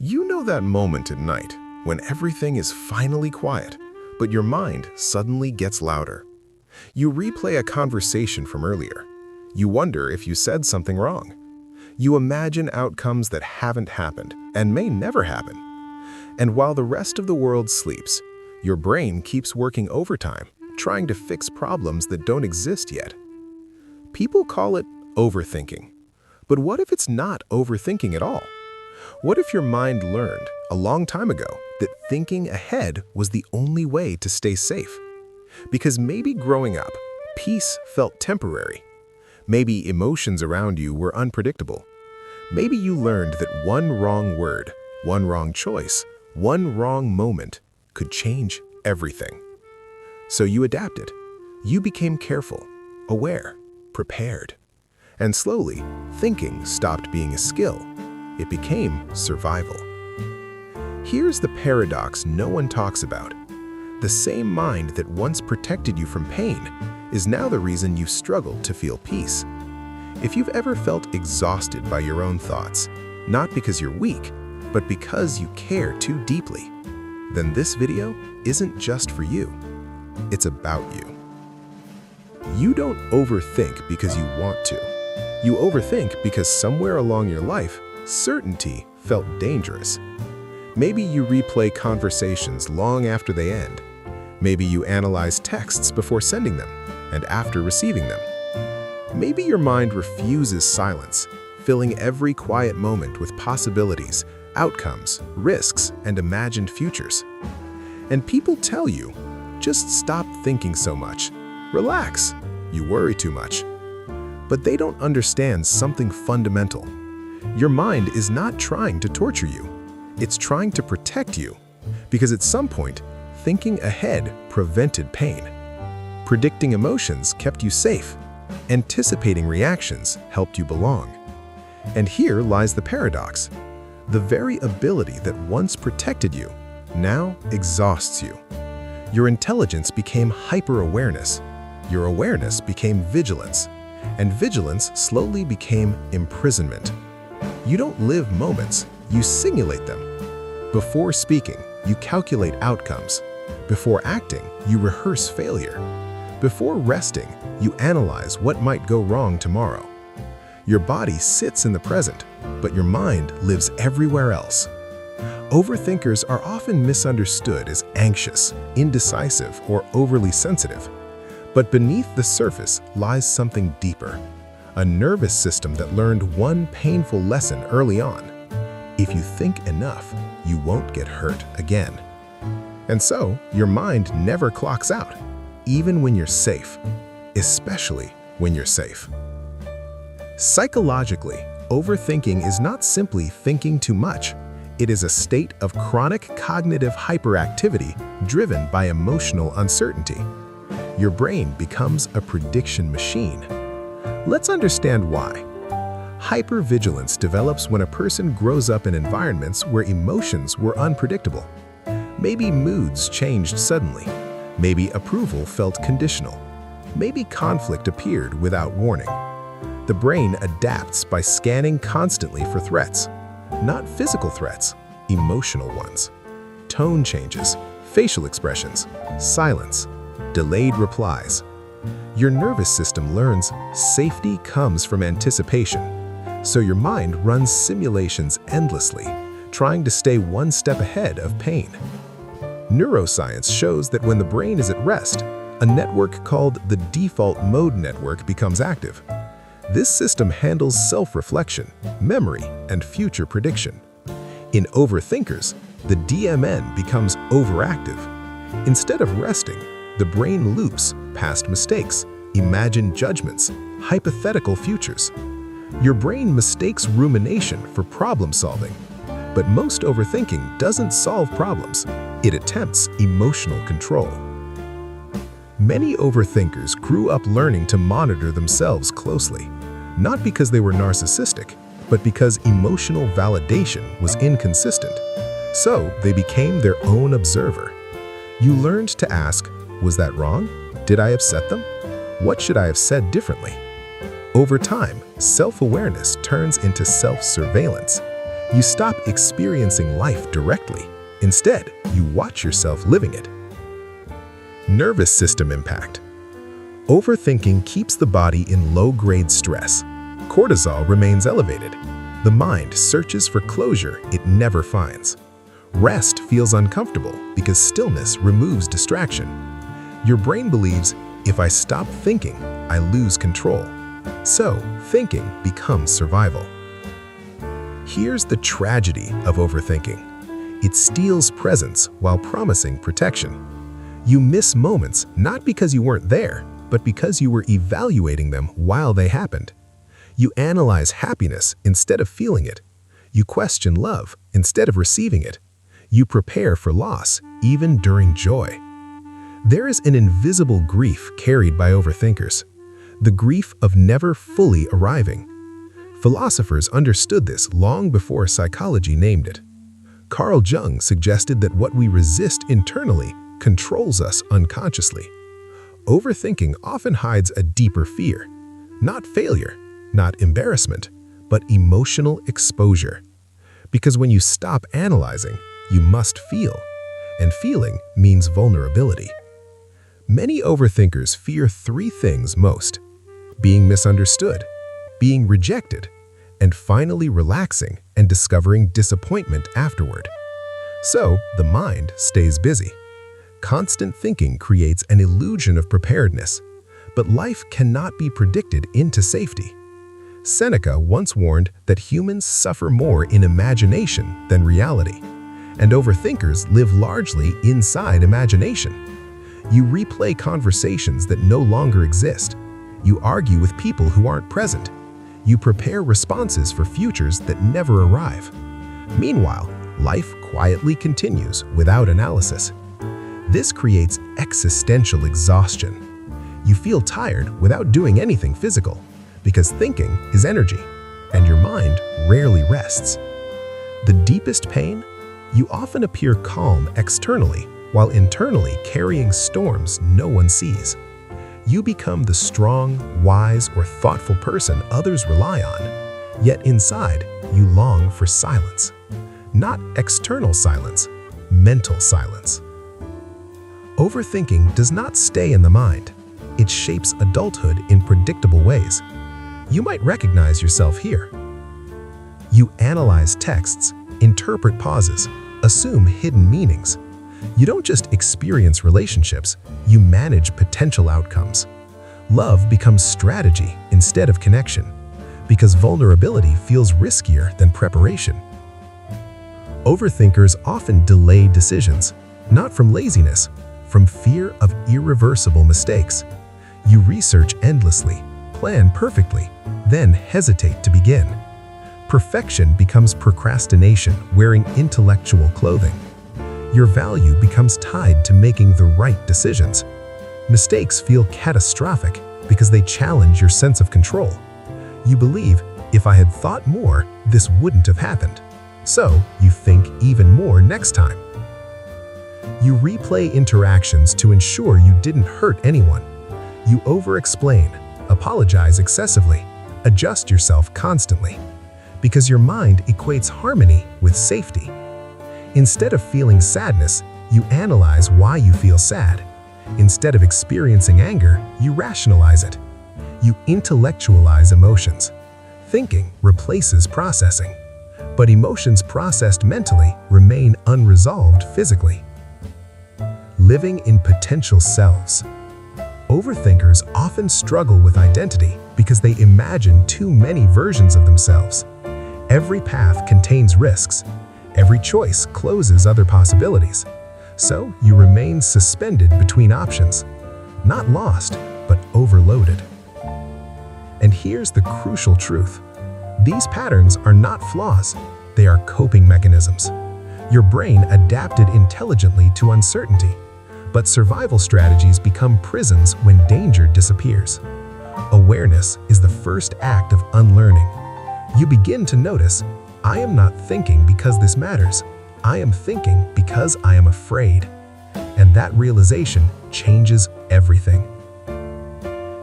You know that moment at night when everything is finally quiet, but your mind suddenly gets louder. You replay a conversation from earlier. You wonder if you said something wrong. You imagine outcomes that haven't happened and may never happen. And while the rest of the world sleeps, your brain keeps working overtime, trying to fix problems that don't exist yet. People call it overthinking. But what if it's not overthinking at all? What if your mind learned a long time ago that thinking ahead was the only way to stay safe? Because maybe growing up, peace felt temporary. Maybe emotions around you were unpredictable. Maybe you learned that one wrong word, one wrong choice, one wrong moment could change everything. So you adapted. You became careful, aware, prepared. And slowly, thinking stopped being a skill. It became survival. Here's the paradox no one talks about. The same mind that once protected you from pain is now the reason you struggled to feel peace. If you've ever felt exhausted by your own thoughts, not because you're weak, but because you care too deeply, then this video isn't just for you. It's about you. You don't overthink because you want to. You overthink because somewhere along your life, certainty felt dangerous. Maybe you replay conversations long after they end. Maybe you analyze texts before sending them and after receiving them. Maybe your mind refuses silence, filling every quiet moment with possibilities, outcomes, risks, and imagined futures. And people tell you, just stop thinking so much. Relax. You worry too much. But they don't understand something fundamental. Your mind is not trying to torture you. It's trying to protect you. Because at some point, thinking ahead prevented pain. Predicting emotions kept you safe. Anticipating reactions helped you belong. And here lies the paradox. The very ability that once protected you now exhausts you. Your intelligence became hyper-awareness. Your awareness became vigilance. And vigilance slowly became imprisonment. You don't live moments, you simulate them. Before speaking, you calculate outcomes. Before acting, you rehearse failure. Before resting, you analyze what might go wrong tomorrow. Your body sits in the present, but your mind lives everywhere else. Overthinkers are often misunderstood as anxious, indecisive, or overly sensitive. But beneath the surface lies something deeper, a nervous system that learned one painful lesson early on. If you think enough, you won't get hurt again. And so, your mind never clocks out, even when you're safe, especially when you're safe. Psychologically, overthinking is not simply thinking too much. It is a state of chronic cognitive hyperactivity driven by emotional uncertainty. Your brain becomes a prediction machine. Let's understand why. Hypervigilance develops when a person grows up in environments where emotions were unpredictable. Maybe moods changed suddenly. Maybe approval felt conditional. Maybe conflict appeared without warning. The brain adapts by scanning constantly for threats. Not physical threats, emotional ones. Tone changes, facial expressions, silence, delayed replies. Your nervous system learns safety comes from anticipation, so your mind runs simulations endlessly, trying to stay one step ahead of pain. Neuroscience shows that when the brain is at rest, a network called the default mode network becomes active. This system handles self-reflection, memory, and future prediction. In overthinkers, the DMN becomes overactive. Instead of resting, the brain loops past mistakes, imagined judgments, hypothetical futures. Your brain mistakes rumination for problem solving. But most overthinking doesn't solve problems. It attempts emotional control. Many overthinkers grew up learning to monitor themselves closely, not because they were narcissistic, but because emotional validation was inconsistent. So they became their own observer. You learned to ask, was that wrong? Did I upset them? What should I have said differently? Over time, self-awareness turns into self-surveillance. You stop experiencing life directly. Instead, you watch yourself living it. Nervous system impact. Overthinking keeps the body in low-grade stress. Cortisol remains elevated. The mind searches for closure it never finds. Rest feels uncomfortable because stillness removes distraction. Your brain believes, if I stop thinking, I lose control. So, thinking becomes survival. Here's the tragedy of overthinking. It steals presence while promising protection. You miss moments not because you weren't there, but because you were evaluating them while they happened. You analyze happiness instead of feeling it. You question love instead of receiving it. You prepare for loss even during joy. There is an invisible grief carried by overthinkers, the grief of never fully arriving. Philosophers understood this long before psychology named it. Carl Jung suggested that what we resist internally controls us unconsciously. Overthinking often hides a deeper fear, not failure, not embarrassment, but emotional exposure. Because when you stop analyzing, you must feel, and feeling means vulnerability. Many overthinkers fear three things most: being misunderstood, being rejected, and finally relaxing and discovering disappointment afterward. So, the mind stays busy. Constant thinking creates an illusion of preparedness, but life cannot be predicted into safety. Seneca once warned that humans suffer more in imagination than reality, and overthinkers live largely inside imagination. You replay conversations that no longer exist. You argue with people who aren't present. You prepare responses for futures that never arrive. Meanwhile, life quietly continues without analysis. This creates existential exhaustion. You feel tired without doing anything physical, because thinking is energy, and your mind rarely rests. The deepest pain? You often appear calm externally, while internally carrying storms no one sees. You become the strong, wise, or thoughtful person others rely on, yet inside, you long for silence. Not external silence, mental silence. Overthinking does not stay in the mind. It shapes adulthood in predictable ways. You might recognize yourself here. You analyze texts, interpret pauses, assume hidden meanings. You don't just experience relationships, you manage potential outcomes. Love becomes strategy instead of connection, because vulnerability feels riskier than preparation. Overthinkers often delay decisions, not from laziness, from fear of irreversible mistakes. You research endlessly, plan perfectly, then hesitate to begin. Perfection becomes procrastination wearing intellectual clothing. Your value becomes tied to making the right decisions. Mistakes feel catastrophic because they challenge your sense of control. You believe, if I had thought more, this wouldn't have happened. So, you think even more next time. You replay interactions to ensure you didn't hurt anyone. You over-explain, apologize excessively, adjust yourself constantly, because your mind equates harmony with safety. Instead of feeling sadness, you analyze why you feel sad. Instead of experiencing anger, you rationalize it. You intellectualize emotions. Thinking replaces processing, but emotions processed mentally remain unresolved physically. Living in potential selves. Overthinkers often struggle with identity because they imagine too many versions of themselves. Every path contains risks. Every choice closes other possibilities. So you remain suspended between options, not lost, but overloaded. And here's the crucial truth. These patterns are not flaws, they are coping mechanisms. Your brain adapted intelligently to uncertainty, but survival strategies become prisons when danger disappears. Awareness is the first act of unlearning. You begin to notice, I am not thinking because this matters. I am thinking because I am afraid. And that realization changes everything.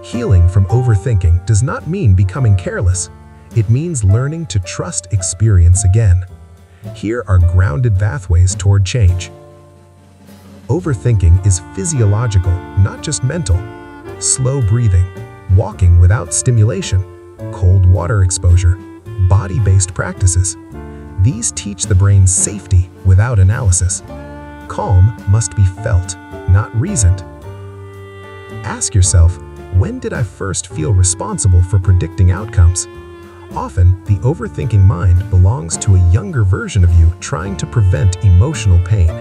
Healing from overthinking does not mean becoming careless. It means learning to trust experience again. Here are grounded pathways toward change. Overthinking is physiological, not just mental. Slow breathing, walking without stimulation, cold water exposure, body-based practices. These teach the brain safety without analysis. Calm must be felt, not reasoned. Ask yourself, when did I first feel responsible for predicting outcomes? Often, the overthinking mind belongs to a younger version of you trying to prevent emotional pain.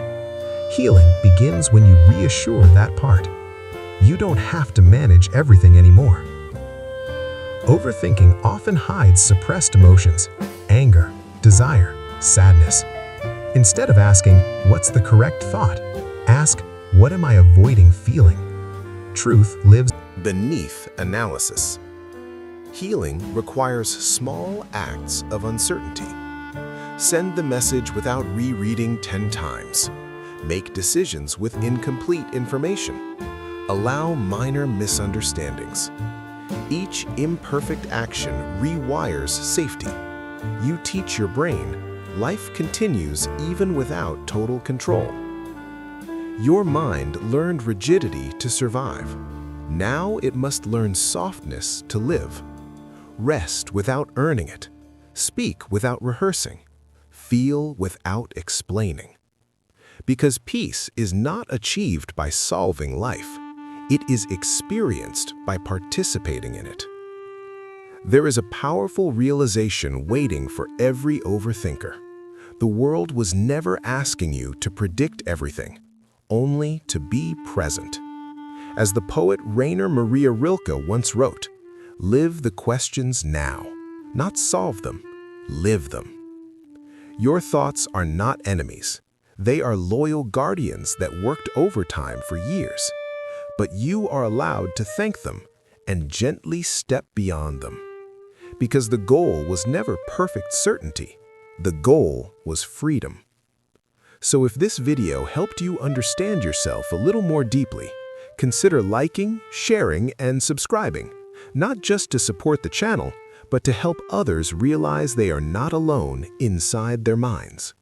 Healing begins when you reassure that part. You don't have to manage everything anymore. Overthinking often hides suppressed emotions, anger, desire, sadness. Instead of asking, what's the correct thought? Ask, what am I avoiding feeling? Truth lives beneath analysis. Healing requires small acts of uncertainty. Send the message without rereading 10 times. Make decisions with incomplete information. Allow minor misunderstandings. Each imperfect action rewires safety. You teach your brain, life continues even without total control. Your mind learned rigidity to survive. Now it must learn softness to live. Rest without earning it. Speak without rehearsing. Feel without explaining. Because peace is not achieved by solving life. It is experienced by participating in it. There is a powerful realization waiting for every overthinker. The world was never asking you to predict everything, only to be present. As the poet Rainer Maria Rilke once wrote, live the questions now, not solve them, live them. Your thoughts are not enemies. They are loyal guardians that worked overtime for years. But you are allowed to thank them and gently step beyond them. Because the goal was never perfect certainty. The goal was freedom. So if this video helped you understand yourself a little more deeply, consider liking, sharing, and subscribing, not just to support the channel, but to help others realize they are not alone inside their minds.